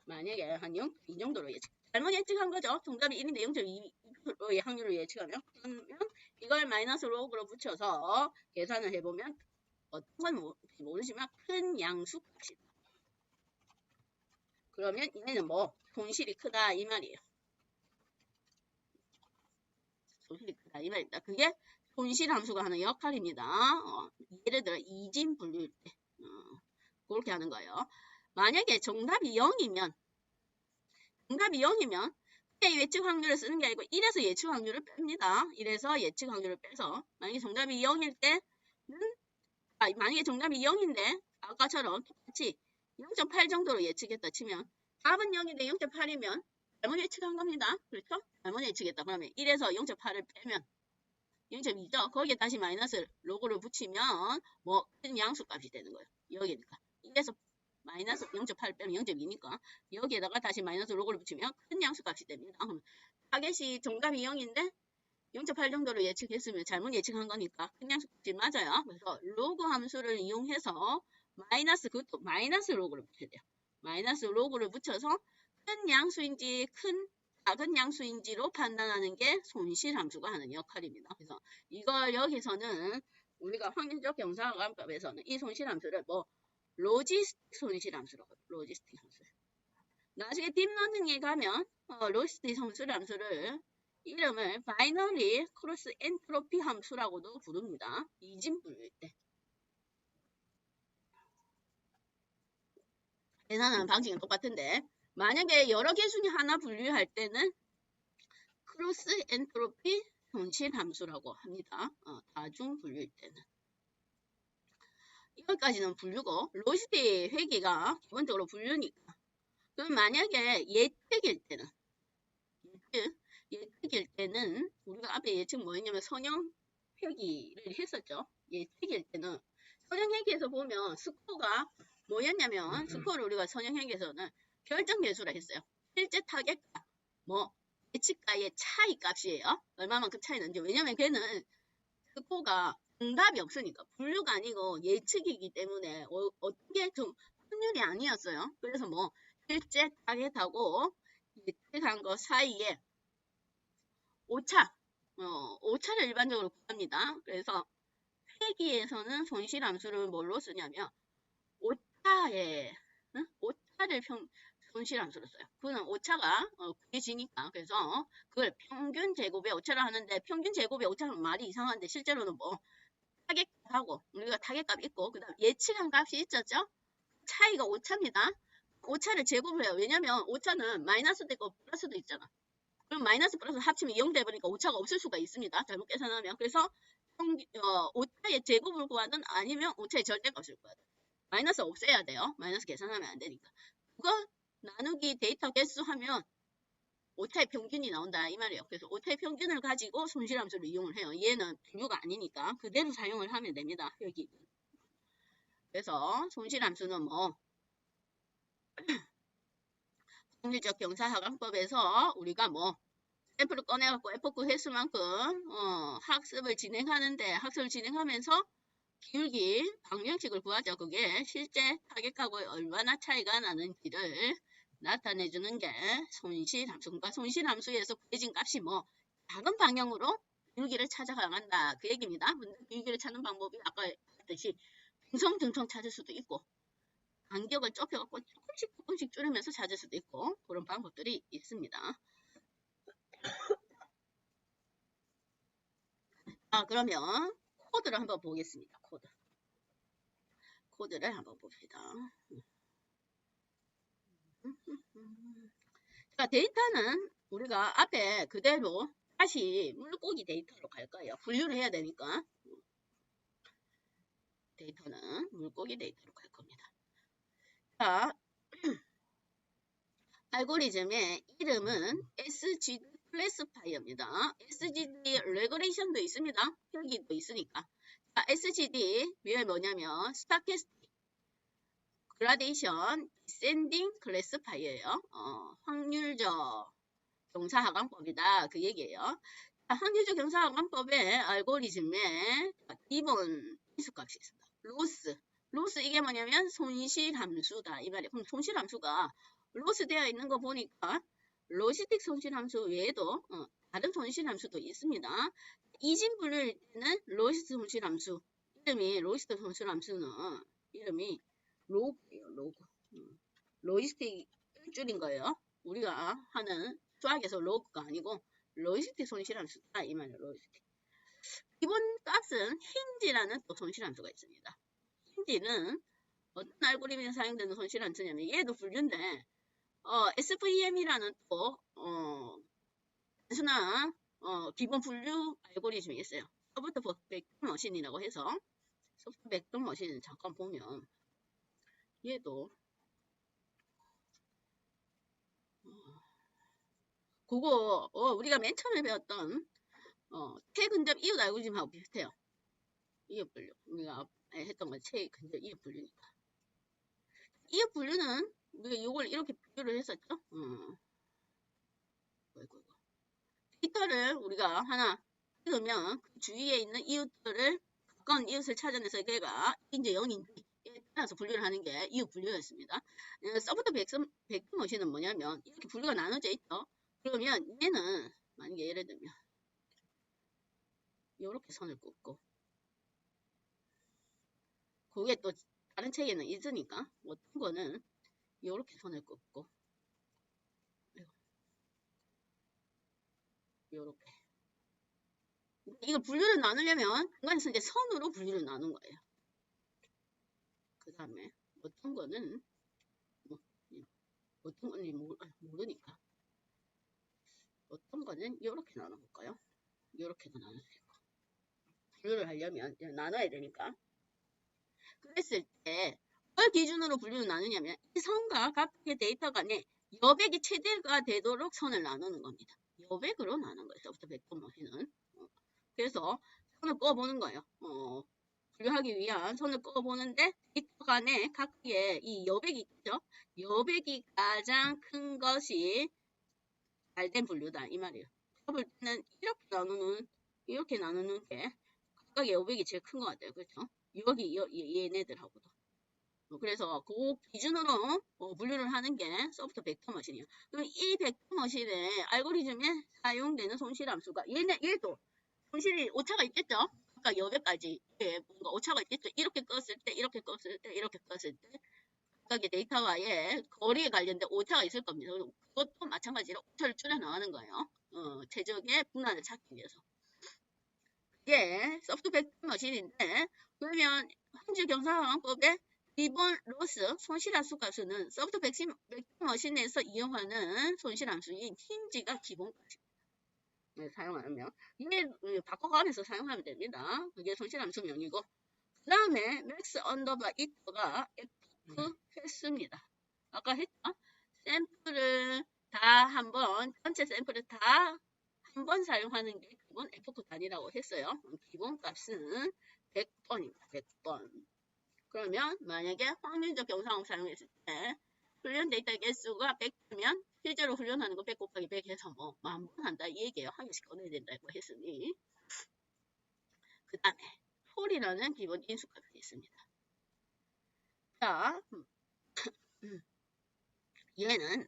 A: 만약에 한 0.2 정도로 예측 잘못 예측한 거죠. 정답이 1인데 0.2%의 확률을 예측하면 그러면 이걸 마이너스 로그로 붙여서 계산을 해보면 어떤 건 모르지만 큰 양수 값이다. 그러면 얘는 뭐 손실이 크다 이 말이에요. 손실이 크다 이 말입니다. 그게 손실 함수가 하는 역할입니다. 예를 들어 이진 분류일 때 그렇게 하는 거예요. 만약에 정답이 0이면 예측 확률을 쓰는 게 아니고 1에서 예측 확률을 뺍니다. 1에서 예측 확률을 빼서 만약에 정답이 0일 때는 만약에 정답이 0인데 아까처럼 똑같이 0.8 정도로 예측했다 치면 답은 0인데 0.8이면 잘못 예측한 겁니다. 그렇죠? 잘못 예측했다. 그러면 1에서 0.8을 빼면 0.2죠. 거기에 다시 마이너스 로그를 붙이면 뭐 큰 양수 값이 되는 거예요. 여기니까 1에서 마이너스 0.8 빼면 0.2니까 여기에다가 다시 마이너스 로그를 붙이면 큰 양수 값이 됩니다. 그럼 타겟이 정답이 0인데 0.8 정도로 예측했으면 잘못 예측한 거니까 큰 양수 값이 맞아요. 그래서 로그 함수를 이용해서 그것도 마이너스 로그를 붙여야 돼요. 마이너스 로그를 붙여서 큰 양수인지 작은 양수인지로 판단하는 게 손실 함수가 하는 역할입니다. 그래서 이걸 여기서는 우리가 확률적 경사관법에서는 이 손실 함수를 뭐 로지스틱 손실 함수라고 로지스틱 함수. 나중에 딥러닝에 가면 로지스틱 손실 함수를 이름을 바이너리 크로스 엔트로피 함수라고도 부릅니다. 이진 분류일 때. 계산하는 방식은 똑같은데 만약에 여러 개 중에 하나 분류할 때는 크로스 엔트로피 손실 함수라고 합니다. 다중 분류일 때는. 이것까지는 분류고 로지스틱 회계가 기본적으로 분류니까. 그럼 만약에 예측일 때는 우리가 앞에 예측 뭐였냐면 선형 회기를 했었죠. 예측일 때는 선형 회기에서 보면 스코어가 뭐였냐면 스코어를 우리가 선형 회기에서는 결정 계수라 했어요. 실제 타겟과 뭐 예측가의 차이 값이에요. 얼마만큼 차이 나는지. 왜냐면 걔는 스코어가 정답이 없으니까 분류가 아니고 예측이기 때문에 어떻게 좀 확률이 아니었어요. 그래서 뭐 실제 타겟하고 예측한 거 사이에 오차를 일반적으로 구합니다. 그래서 회기에서는 손실 함수를 뭘로 쓰냐면 오차를 손실 함수로 써요. 그거는 오차가 구해지니까 그래서 그걸 평균 제곱의 오차를 하는데 평균 제곱의 오차는 말이 이상한데 실제로는 뭐 타겟값하고 우리가 타겟값 있고 그 다음 예측한 값이 있었죠. 차이가 오차입니다. 오차를 제곱을 해요. 왜냐면 오차는 마이너스도 있고 플러스도 있잖아. 그럼 마이너스 플러스 합치면 0 돼버리니까 오차가 없을 수가 있습니다. 잘못 계산하면. 그래서 오차의 제곱을 구하든 아니면 오차의 절대값을 구하든 마이너스 없애야 돼요. 마이너스 계산하면 안 되니까. 그거 나누기 데이터 개수 하면 오차의 평균이 나온다 이 말이에요. 그래서 오차의 평균을 가지고 손실함수를 이용을 해요. 얘는 분류가 아니니까 그대로 사용을 하면 됩니다. 여기. 그래서 손실함수는 뭐 확률적 경사하강법에서 우리가 뭐 샘플을 꺼내갖고 F9 횟수만큼 학습을 진행하면서 기울기 방정식을 구하죠. 그게 실제 타겟하고 얼마나 차이가 나는지를 나타내주는 게 손실함수. 그러니까 손실함수에서 구해진 값이 뭐 다른 방향으로 기울기를 찾아간다. 그 얘기입니다. 근데 기울기를 찾는 방법이 아까 봤듯이 등성등성 찾을 수도 있고 간격을 좁혀갖고 조금씩 줄이면서 찾을 수도 있고 그런 방법들이 있습니다. 그러면 코드를 한번 보겠습니다. 코드를 한번 봅시다. 자, 데이터는 우리가 앞에 그대로 다시 물고기 데이터로 갈 거예요. 분류를 해야 되니까 데이터는 물고기 데이터로 갈 겁니다. 자, 알고리즘의 이름은 SGD 클래스파이어입니다. SGD 레거레이션도 있습니다. 여기도 있으니까. 자, SGD 왜 뭐냐면 스타캐스틱 그라데이션 디센딩 클래스파이어예요. 확률적 경사하강법이다. 그 얘기예요. 자, 확률적 경사하강법의 알고리즘의 기본 필수값이 있습니다. 로스 이게 뭐냐면 손실함수다. 이 말이에요. 그럼 손실함수가 로스 되어 있는 거 보니까 로지스틱 손실함수 외에도 다른 손실함수도 있습니다. 이진 분류일 때는 로지스틱 손실함수 이름이 로지스틱 손실함수는 이름이 로그예요. 로그. 로지스틱을 줄인 거예요. 우리가 하는 수학에서 로그가 아니고 로지스틱 손실함수다. 이 말이에요. 로지스틱. 기본 값은 힌지라는 또 손실함수가 있습니다. 힌지는 어떤 알고리즘에 사용되는 손실함수냐면 얘도 분류인데 SVM이라는 또 단순한 기본 분류 알고리즘이 있어요. 소프트 벡터 머신이라고 해서 소프트 벡터 머신을 잠깐 보면 얘도 그거 우리가 맨 처음에 배웠던 최근접 이웃 알고리즘하고 비슷해요. 이웃 분류 우리가 했던 건 최근접 이웃 분류니까. 이웃 분류는 우리가 이걸 이렇게 분류를 했었죠. 데이터를 우리가 하나 찍으면 그 주위에 있는 이웃들을 가까운 이웃을 찾아내서 걔가 이제 0인지에 따라서 분류를 하는 게 이웃 분류였습니다. 소프트 벡터 머신은 뭐냐면 이렇게 분류가 나눠져 있죠. 그러면 얘는 만약에 예를 들면 이렇게 선을 긋고 그게 또 다른 책에는 있으니까 어떤 거는 이렇게 선을 긋고 이렇게 이걸 분류를 나누려면 중간에서 이제 선으로 분류를 나눈 거예요. 그 다음에 어떤 거는 어떤 건지 모르니까 어떤 거는 이렇게 나눠볼까요? 이렇게도 나눌 수 있고 분류를 하려면 나눠야 되니까 그랬을 때 뭘 기준으로 분류를 나누냐면 이 선과 각각의 데이터 간에 여백이 최대가 되도록 선을 나누는 겁니다. 여백으로 나눈 거예요. 소프트 벡터 머신은. 그래서 선을 꺼보는 거예요. 분류하기 위한 선을 꺼보는데 데이터 간에 각각의 이 여백이 있죠. 여백이 가장 큰 것이 잘된 분류다 이 말이에요. 제가 볼 때는 이렇게 나누는 게 각각의 여백이 제일 큰 것 같아요. 그렇죠? 여기 얘네들하고도. 그래서 그 기준으로 분류를 하는 게 소프트 벡터 머신이에요. 그럼 이 벡터 머신의 알고리즘에 사용되는 손실함수가 얘도 손실이 오차가 있겠죠? 아까 여백까지 뭔가 오차가 있겠죠? 이렇게 껐을 때, 이렇게 껐을 때, 이렇게 껐을 때 각각의 데이터와의 거리에 관련된 오차가 있을 겁니다. 그것도 마찬가지로 오차를 줄여 나가는 거예요. 최적의 분할을 찾기 위해서. 이게 소프트 벡터 머신인데 그러면 현재 경사항법의 기본 로스 손실함수 값은 소프트 벡터 머신에서 이용하는 손실함수인 힌지가 기본 값입니다. 사용하면 이게 바꿔가면서 사용하면 됩니다. 그게 손실함수 명이고 그 다음에 맥스 언더바 이터가 F 횟수입니다. 아까 했죠? 샘플을 다 한번 전체 샘플을 다 한 번 사용하는 게 기본 F 단위라고 했어요. 기본 값은 100번입니다. 100번. 그러면 만약에 확률적 경상을 사용했을 때 훈련 데이터 개수가 100이면 실제로 훈련하는 거 100 곱하기 100 해서 뭐 1000번 한다 이 얘기예요. 한 개씩 꺼내야 된다고 했으니 그 다음에 톨이라는 기본 인수값이 있습니다. 자, 얘는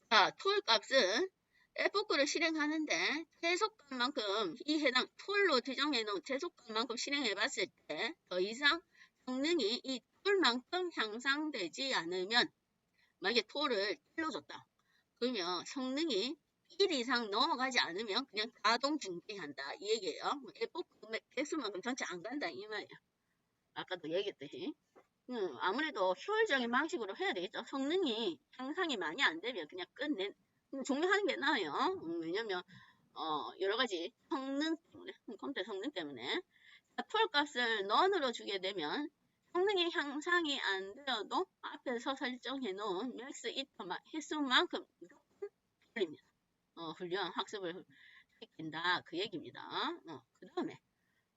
A: 자, 톨 값은 F구를 실행하는데 최소값만큼 이 해당 톨로 지정해 놓은 최소값만큼 실행해 봤을 때 더 이상 성능이 이 톨만큼 향상되지 않으면 만약에 톨을 1로 줬다. 그러면 성능이 1 이상 넘어가지 않으면 그냥 자동 중지한다. 이 얘기예요. F구 개수만큼 전체 안 간다. 이 말이야. 아까도 얘기했듯이. 아무래도 효율적인 방식으로 해야 되겠죠. 성능이 향상이 많이 안 되면 그냥 종료하는 게 나아요. 왜냐면 여러 가지 성능 때문에, 컴퓨터 성능 때문에 톨 값을 넌으로 주게 되면 성능이 향상이 안 되어도 앞에서 설정해 놓은 맥스 이터 횟수만큼 무조건 돌립니다. 훌륭한 학습을 시킨다. 그 얘기입니다. 그 다음에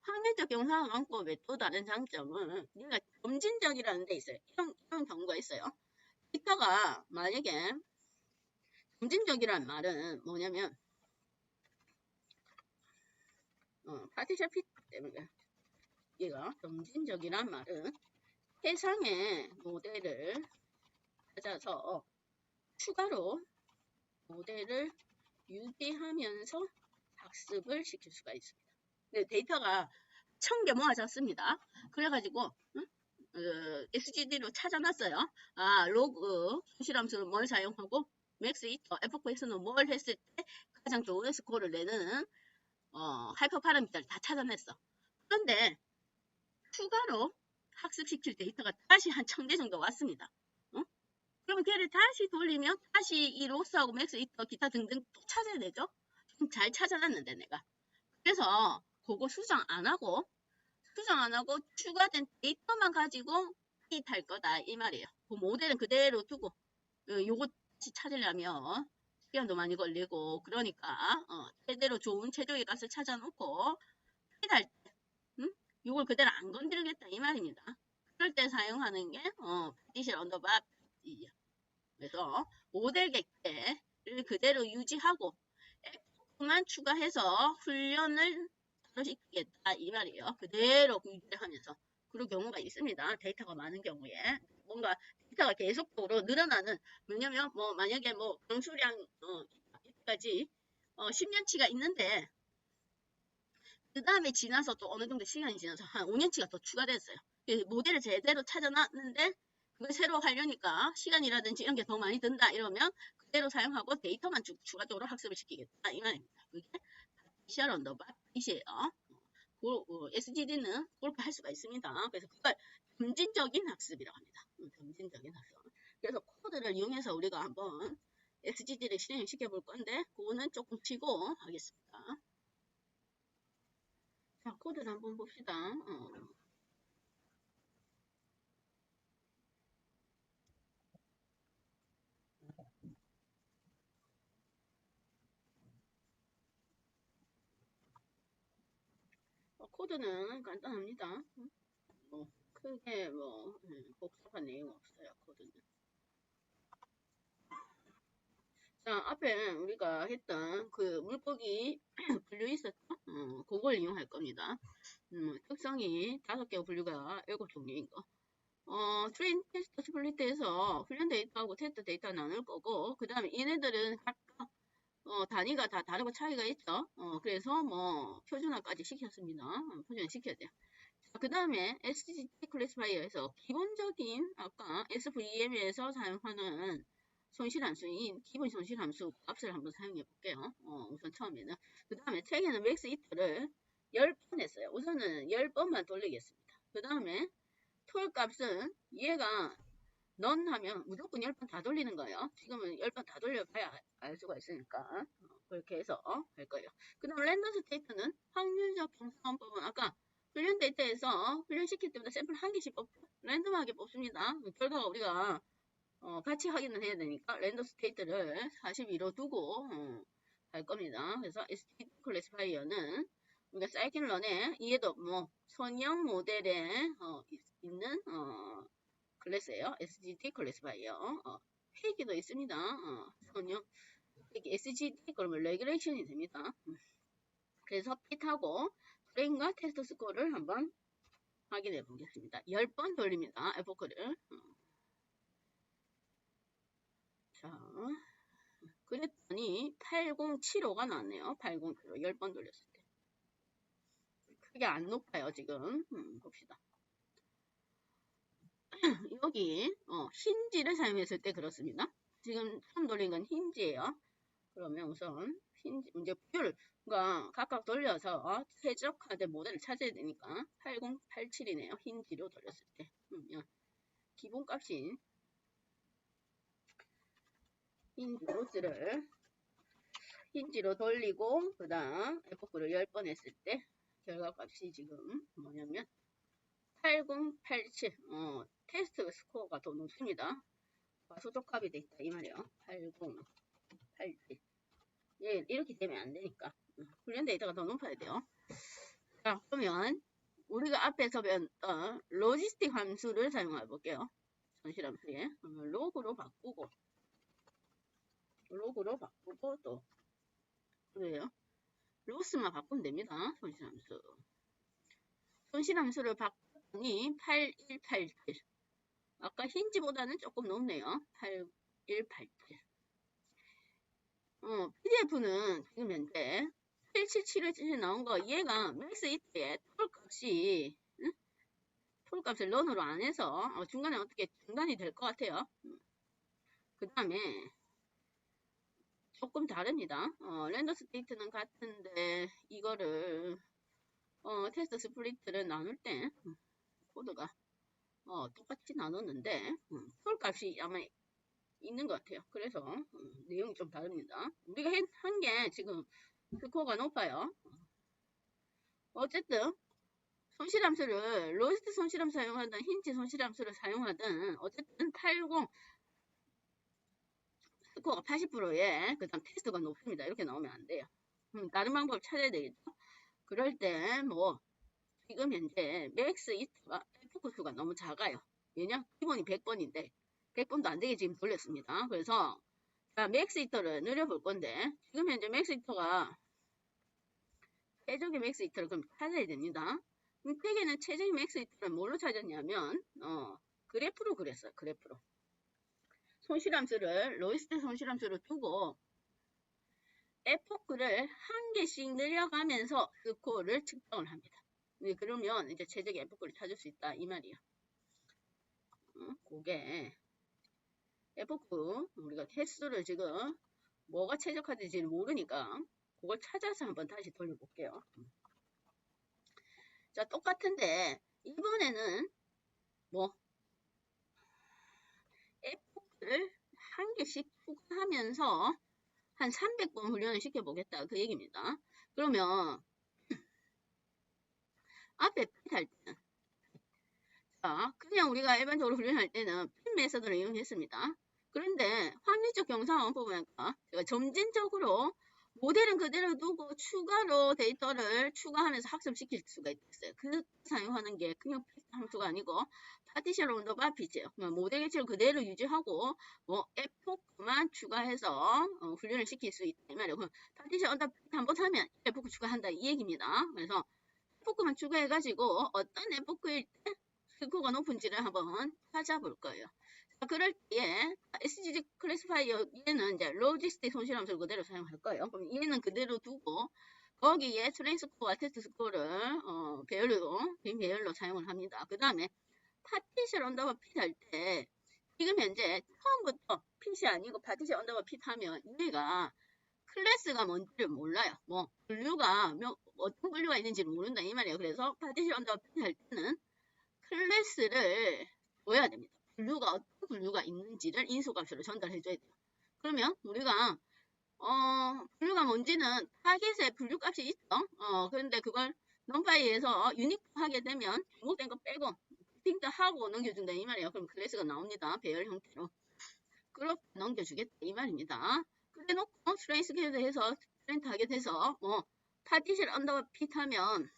A: 확률적 경상을 안고 왜 또 다른 장점은 얘가 점진적이라는 데 있어요. 이런 경우가 있어요. 데이터가 만약에 점진적이라는 말은 뭐냐면 파티션 핏 때문에 얘가 점진적이란 말은 해상의 모델을 찾아서 추가로 모델을 유지하면서 학습을 시킬 수가 있습니다. 근데 데이터가 1000개 모아졌습니다. 그래가지고 SGD로 찾아놨어요. 로그 수실함수는 뭘 사용하고 맥스 이터 F9X는 뭘 했을 때 가장 좋은 스코어를 내는 하이퍼 파라미터를 다 찾아냈어. 그런데 추가로 학습시킬 데이터가 다시 한 1000개 정도 왔습니다. 그러면 걔를 다시 돌리면 다시 이 로스하고 맥스 이터 기타 등등 또 찾아야 되죠. 좀 잘 찾아놨는데 내가. 그래서 그거 수정 안 하고 추가된 데이터만 가지고 할 거다 이 말이에요. 그 모델은 그대로 두고 요거 다시 찾으려면 시간도 많이 걸리고 그러니까 최대로 좋은 최적의 값을 찾아놓고 할 때 요걸 그대로 안 건드리겠다 이 말입니다. 그럴 때 사용하는 게 파티션 언더바 이죠. 그래서 모델 객체를 그대로 유지하고 F만 추가해서 훈련을 시키겠다 이 말이에요. 그대로 유지를 하면서 그런 경우가 있습니다. 데이터가 많은 경우에 뭔가 데이터가 계속적으로 늘어나는 왜냐면 뭐 만약에 뭐 병수량 이때까지 10년치가 있는데 그 다음에 지나서 또 어느 정도 시간이 지나서 한 5년치가 더 추가됐어요. 모델을 제대로 찾아놨는데 그걸 새로 하려니까 시간이라든지 이런 게 더 많이 든다 이러면 그대로 사용하고 데이터만 추가적으로 학습을 시키겠다 이 말입니다. 그게 파티션 언더바 핏이에요. SGD는 그렇게 할 수가 있습니다. 그래서 그걸 점진적인 학습이라고 합니다. 점진적인 학습. 그래서 코드를 이용해서 우리가 한번 SGD를 실행시켜 볼 건데 그거는 조금 쉬고 하겠습니다. 자, 코드를 한번 봅시다. 코드는 간단합니다. 크게 복잡한 내용 없어요. 코드는. 자, 앞에 우리가 했던 그 물고기 분류 있었죠? 그걸 이용할 겁니다. 특성이 5개의 분류가 7종류인 거. 트레인 테스트 스플리트에서 훈련 데이터하고 테스트 데이터 나눌 거고, 그 다음에 얘네들은 각각 단위가 다 다르고 차이가 있죠. 그래서 뭐 표준화까지 시켰습니다. 표준화 시켜야 돼요. 그 다음에 SGT 클래시파이어에서 기본적인 아까 SVM에서 사용하는 손실함수인 기본 손실함수 값을 한번 사용해 볼게요. 우선 처음에는. 그 다음에 책에는 맥스 이터를 10번 했어요. 우선은 10번만 돌리겠습니다. 그 다음에 톨 값은 얘가 넌 하면 무조건 10번 다 돌리는 거예요. 지금은 10번 다 돌려봐야 알 수가 있으니까 그렇게 해서 할 거예요. 그 다음 랜덤 스테이트는 확률적 경상법은 아까 훈련 데이터에서 훈련시킬 때마다 샘플 한 개씩 뽑고 랜덤하게 뽑습니다. 결과가 우리가 같이 확인을 해야 되니까 랜덤 스테이트를 42로 두고 할 겁니다. 그래서 SGT 클래시파이어는 우리가 사이클런에 얘도 뭐 선형 모델에 있는 클래스예요. SGT 클래시파이어. 회기도 있습니다. 선형 회기 SGT 그러면 레귤레이션이 됩니다. 그래서 핏하고 프레임과 테스트 스코어를 한번 확인해 보겠습니다. 10번 돌립니다. 에포크를. 자, 그랬더니 8075가 나왔네요. 8075 10번 돌렸을 때. 크게 안 높아요 지금. 봅시다. 여기 힌지를 사용했을 때 그렇습니다. 지금 처음 돌린 건 힌지예요. 그러면 우선 힌지 이제 뷰를 각각 돌려서 최적화된 모델을 찾아야 되니까 8087이네요. 힌지로 돌렸을 때. 기본값인 힌지로 돌리고 그 다음 에포크를 10번 했을 때 결과값이 지금 뭐냐면 8087 테스트 스코어가 더 높습니다. 과소적합이 돼 있다 이 말이에요. 8087 예, 이렇게 되면 안 되니까 훈련 데이터가 더 높아야 돼요. 자, 그러면 우리가 앞에서 배웠던 로지스틱 함수를 사용해 볼게요. 전실함수에 로그로 바꾸고 또 그래요. 로스만 바꾸면 됩니다. 손실함수를 바꾸니 8187 아까 힌지보다는 조금 높네요. 8187 PDF는 지금 현재 777에 나온 거 얘가 맥스 이트의 톨값이 톨값을 런으로 안 해서 중간에 어떻게 중단이 될 것 같아요. 그 다음에 조금 다릅니다. 렌더 스테이트는 같은데 이거를 테스트 스플릿을 나눌 때 코드가 똑같이 나눴는데 톨값이 아마 있는 것 같아요. 그래서 내용이 좀 다릅니다. 우리가 한 게 지금 스코어가 높아요. 어쨌든 손실함수를 로스트 손실함수 사용하든 힌지 손실함수를 사용하든 어쨌든 80 스코어가 80%에 그 다음 테스트가 높습니다. 이렇게 나오면 안 돼요. 다른 방법을 찾아야 되겠죠. 그럴 때 지금 현재 맥스 이트가 에포크 수가 너무 작아요. 왜냐? 기본이 100번인데 100번도 안 되게 지금 돌렸습니다. 그래서 자, 맥스 히터를 늘려볼 건데 지금 현재 맥스 히터가 최적의 맥스 히터를 그럼 찾아야 됩니다. 대개는 최적의 맥스 히터를 뭘로 찾았냐면 그래프로 그랬어요. 그래프로 손실함수를 로이스트 손실함수를 두고 에포크를 한 개씩 늘려가면서 스코어를 측정을 합니다. 그러면 이제 최적의 에포크를 찾을 수 있다 이 말이에요. 그게 에포크 우리가 횟수를 지금 뭐가 최적화될지 모르니까 그걸 찾아서 한번 다시 돌려볼게요. 자, 똑같은데 이번에는 에포크를 한 개씩 추가하면서 한 300번 훈련을 시켜보겠다 그 얘기입니다. 그러면 앞에 할 때는 자, 그냥 우리가 일반적으로 훈련할 때는 핀 메서드를 이용했습니다. 그런데 확률적 경상은 보니까 제가 점진적으로 모델은 그대로 두고 추가로 데이터를 추가하면서 학습시킬 수가 있어요. 그 사용하는 게 그냥 함수가 아니고 파티션 언더바 피지예요. 모델 개체를 그대로 유지하고 에포크만 추가해서 훈련을 시킬 수 있다 이 말이에요. 파티션 언더바 피지 한번 하면 에포크 추가한다 이 얘기입니다. 그래서 에포크만 추가해가지고 어떤 에포크일 때 스코어가 높은지를 한번 찾아볼 거예요. 자, 그럴 때에 SGG 클래시파이어 얘는 이제 로지스틱 손실함수를 그대로 사용할 거예요. 그럼 얘는 그대로 두고 거기에 트레인 스코어와 테스트 스코어를 빈 배열로 사용을 합니다. 그 다음에 파티션 언더바 핏 할 때 지금 현재 처음부터 핏이 아니고 파티션 언더바 핏 하면 얘가 클래스가 뭔지를 몰라요. 분류가 어떤 분류가 있는지를 모른다 이 말이에요. 그래서 파티션 언더바 핏 할 때는 클래스를 줘야 됩니다. 어떤 분류가 있는지를 인수값으로 전달해줘야 돼요. 그러면 우리가 분류가 뭔지는 타겟에 분류값이 있어. 그런데 그걸 넘파이에서 유니크 하게 되면 중복된 거 빼고 핑크 하고 넘겨준다 이 말이에요. 그럼 클래스가 나옵니다. 배열 형태로. 그렇게 넘겨주겠다 이 말입니다. 그래 놓고 스트레인스 해서 스트레인 타겟해서 파티션 언더바 핏 하면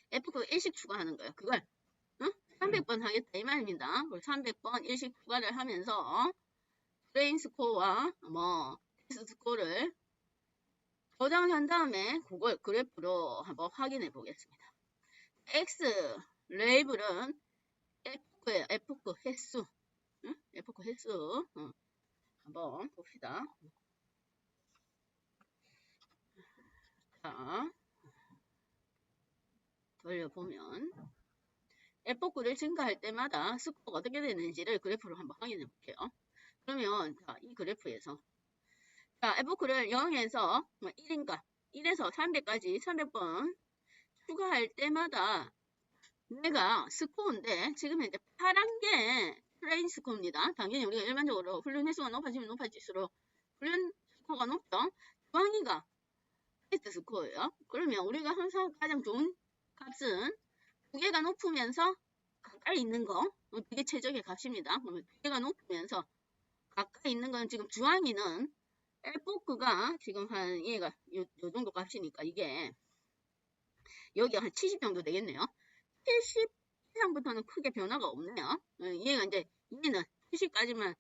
A: F9 일식 추가하는 거예요. 그걸 300번 하겠다 이 말입니다. 300번 일식 추가를 하면서 트레인 스코어와 테스트 스코어를 저장을 한 다음에 그걸 그래프로 한번 확인해 보겠습니다. X 레이블은 F구예요. F구 횟수. 응? F구 횟수. 한번 봅시다. 자, 돌려보면 F구를 증가할 때마다 스코어가 어떻게 되는지를 그래프로 한번 확인해 볼게요. 그러면 자, 이 그래프에서 자, F구를 0에서 1인가 1에서 300까지 300번 추가할 때마다 내가 스코어인데 지금 현재 파란 게 플레인 스코어입니다. 당연히 우리가 일반적으로 훈련 횟수가 높아지면 높아질수록 훈련 스코어가 높죠. 주황이가 테스트 스코어예요. 그러면 우리가 항상 가장 좋은 값은 두 개가 높으면서 가까이 있는 거, 그게 최적의 값입니다. 그러면 두 개가 높으면서 가까이 있는 건 지금 주황이는 F가 지금 한 얘가 요 정도 값이니까 이게 여기가 한 70 정도 되겠네요. 70 이상부터는 크게 변화가 없네요. 얘가 이제 얘는 70까지만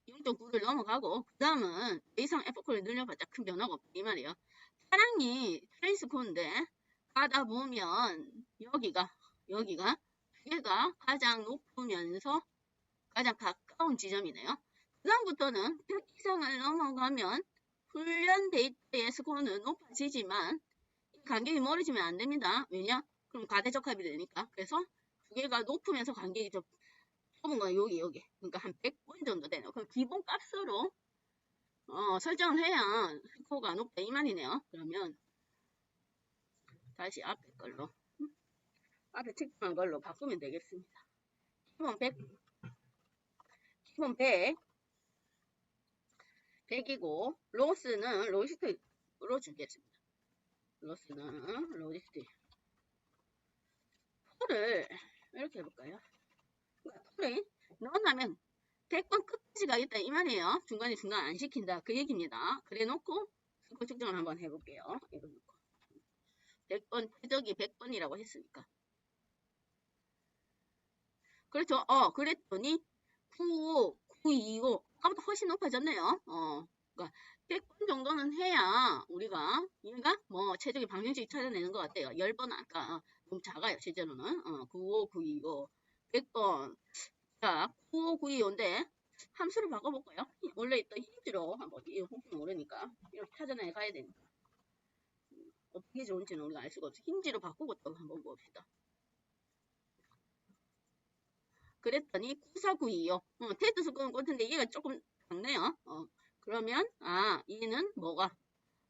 A: 0.9를 넘어가고 그 다음은 더 이상 F코를 늘려봤자 큰 변화가 없다 이 말이에요. 사랑이 트레이스코인데 가다 보면 여기가 얘가 가장 높으면서 가장 가까운 지점이네요. 그 다음부터는 100 이상을 넘어가면 훈련 데이터의 스코어는 높아지지만 간격이 멀어지면 안 됩니다. 왜냐? 그럼 가대적합이 되니까. 그래서 두 개가 높으면서 간격이 좀 좁은 거예요. 여기. 그러니까 한 100번 정도 되네요. 그럼 기본 값으로 설정을 해야 스코어가 높다 이 말이네요. 그러면 다시 앞에 걸로 앞에 측정한 걸로 바꾸면 되겠습니다. 기본 100이고 로스는 로지스트로 주겠습니다. 로스는 로지스트 폴을 이렇게 해볼까요? 폴을 넣어놓으면 100번 끝까지 가겠다 이 말이에요. 중간 안 시킨다 그 얘기입니다. 그래 놓고 스코어 측정을 한번 해볼게요. 이거 놓고 100번 최적이 100번이라고 했으니까 그렇죠. 그랬더니 95, 925 아까보다 훨씬 높아졌네요. 그러니까 100번 정도는 해야 우리가 얘가 뭐 최적의 방정식 찾아내는 것 같아요. 10번 아까 너무 작아요. 실제로는 95, 925 100번 자 95, 925인데 함수를 바꿔볼까요? 원래 있던 힌지로 한번 이 혹시 모르니까 이렇게 찾아내 가야 되니까 어떻게 좋은지는 우리가 알 수가 없어. 힌지로 바꾸고 또 한번 봅시다. 그랬더니 9492요. 테스트 스코어는 같은데 얘가 조금 작네요. 그러면 얘는 뭐가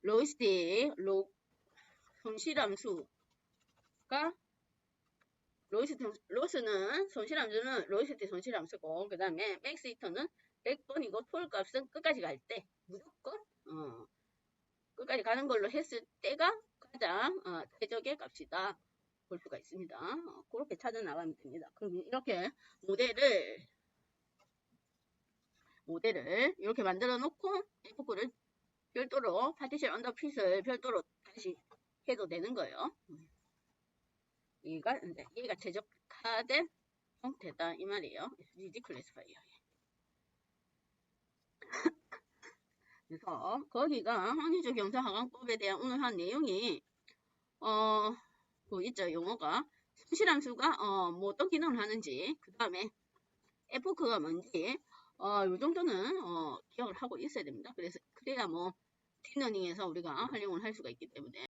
A: 로이스트 손실함수가 로스는 손실함수는 로이스트 손실함수고 그 다음에 맥스 히터는 100번이고 톨 값은 끝까지 갈 때 무조건 끝까지 가는 걸로 했을 때가 가장 최적의 값이다 볼 수가 있습니다. 그렇게 찾아 나가면 됩니다. 그럼 이렇게 모델을 이렇게 만들어 놓고 F코를 별도로 파티션 언더핏을 별도로 다시 해도 되는 거예요. 얘가 최적화된 형태다 이 말이에요. SGD 클래스파이어. 그래서 거기가 항의적 경사하강법에 대한 오늘 한 내용이 그 있죠. 용어가 손실함수가 뭐 어떤 기능을 하는지 그 다음에 F코가 뭔지 요 정도는 기억을 하고 있어야 됩니다. 그래야 뭐 딥러닝에서 우리가 활용을 할 수가 있기 때문에